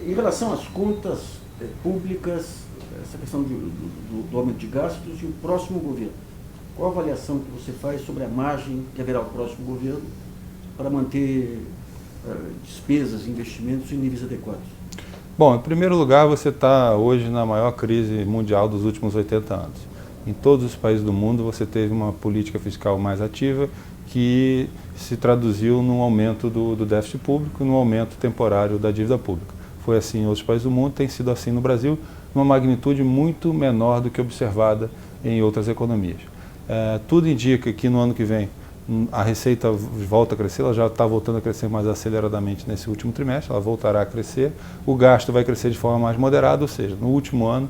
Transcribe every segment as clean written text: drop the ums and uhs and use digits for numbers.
Em relação às contas públicas, essa questão do aumento de gastos e o próximo governo, qual a avaliação que você faz sobre a margem que haverá o próximo governo para manter despesas e investimentos em níveis adequados? Bom, em primeiro lugar, você está hoje na maior crise mundial dos últimos 80 anos. Em todos os países do mundo você teve uma política fiscal mais ativa que se traduziu num aumento do déficit público e num aumento temporário da dívida pública. Foi assim em outros países do mundo, tem sido assim no Brasil, numa magnitude muito menor do que observada em outras economias. Tudo indica que no ano que vem a receita volta a crescer, ela já está voltando a crescer mais aceleradamente nesse último trimestre, ela voltará a crescer, o gasto vai crescer de forma mais moderada, ou seja, no último ano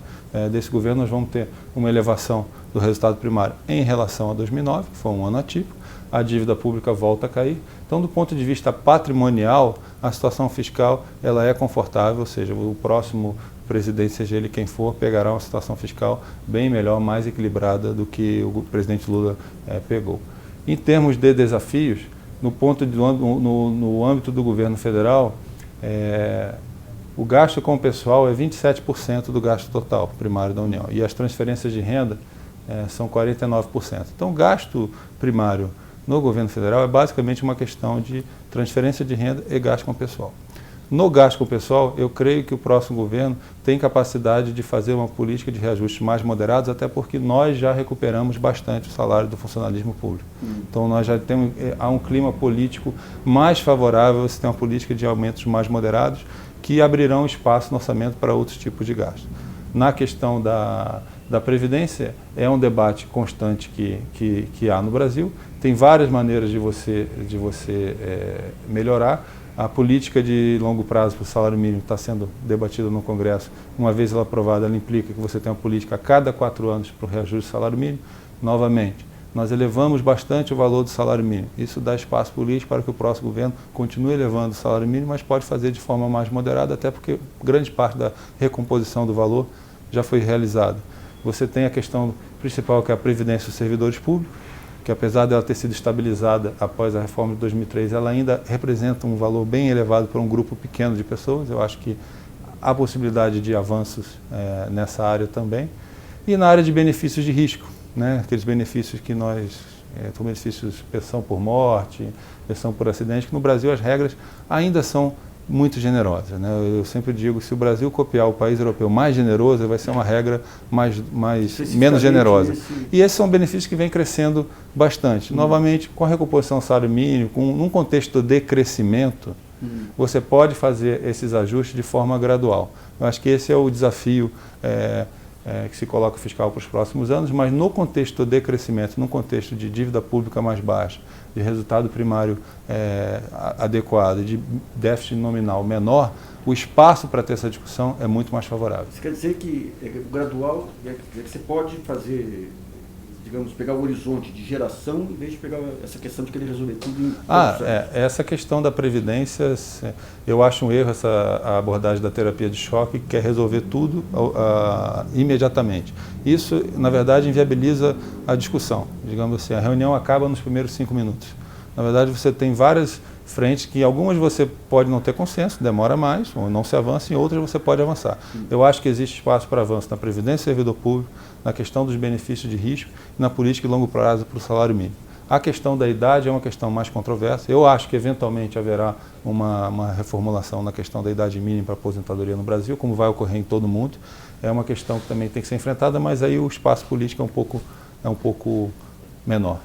desse governo nós vamos ter uma elevação do resultado primário em relação a 2009, que foi um ano atípico, a dívida pública volta a cair. Então, do ponto de vista patrimonial, a situação fiscal ela é confortável, ou seja, o próximo presidente, seja ele quem for, pegará uma situação fiscal bem melhor, mais equilibrada do que o presidente Lula pegou. Em termos de desafios, no âmbito do governo federal, o gasto com o pessoal é 27% do gasto total primário da União e as transferências de renda são 49%. Então, o gasto primário no governo federal é basicamente uma questão de transferência de renda e gasto com o pessoal. No gasto com o pessoal, eu creio que o próximo governo tem capacidade de fazer uma política de reajustes mais moderados, até porque nós já recuperamos bastante o salário do funcionalismo público. Então, nós já temos, há um clima político mais favorável, você tem uma política de aumentos mais moderados, que abrirão espaço no orçamento para outros tipos de gastos. Na questão da Previdência, é um debate constante que há no Brasil, tem várias maneiras de você melhorar. A política de longo prazo para o salário mínimo está sendo debatida no Congresso. Uma vez ela aprovada, ela implica que você tem uma política a cada 4 anos para o reajuste do salário mínimo. Novamente, nós elevamos bastante o valor do salário mínimo. Isso dá espaço político para que o próximo governo continue elevando o salário mínimo, mas pode fazer de forma mais moderada, até porque grande parte da recomposição do valor já foi realizada. Você tem a questão principal, que é a Previdência dos servidores públicos, que apesar dela ter sido estabilizada após a reforma de 2003, ela ainda representa um valor bem elevado para um grupo pequeno de pessoas. Eu acho que há possibilidade de avanços nessa área também. E na área de benefícios de risco, né? Aqueles benefícios que são benefícios de pensão por morte, pensão por acidente, que no Brasil as regras ainda são muito generosas, né? Eu sempre digo, se o Brasil copiar o país europeu mais generoso, vai ser uma regra menos generosa. E esses são benefícios que vêm crescendo bastante. Novamente, com a recomposição do salário mínimo, num contexto de crescimento, você pode fazer esses ajustes de forma gradual. Eu acho que esse é o desafio que se coloca o fiscal para os próximos anos, mas no contexto de crescimento, no contexto de dívida pública mais baixa, de resultado primário adequado, de déficit nominal menor, o espaço para ter essa discussão é muito mais favorável. Isso quer dizer que o gradual é que você pode fazer, digamos, pegar o horizonte de geração em vez de pegar essa questão de querer resolver tudo em essa questão da Previdência, eu acho um erro a abordagem da terapia de choque, que quer resolver tudo imediatamente. Isso, na verdade, inviabiliza a discussão. Digamos assim, a reunião acaba nos primeiros 5 minutos. Na verdade, você tem várias frentes que algumas você pode não ter consenso, demora mais, ou não se avança, em outras você pode avançar. Eu acho que existe espaço para avanço na Previdência do servidor público, na questão dos benefícios de risco e na política de longo prazo para o salário mínimo. A questão da idade é uma questão mais controversa. Eu acho que eventualmente haverá uma reformulação na questão da idade mínima para aposentadoria no Brasil, como vai ocorrer em todo o mundo. É uma questão que também tem que ser enfrentada, mas aí o espaço político é um pouco menor.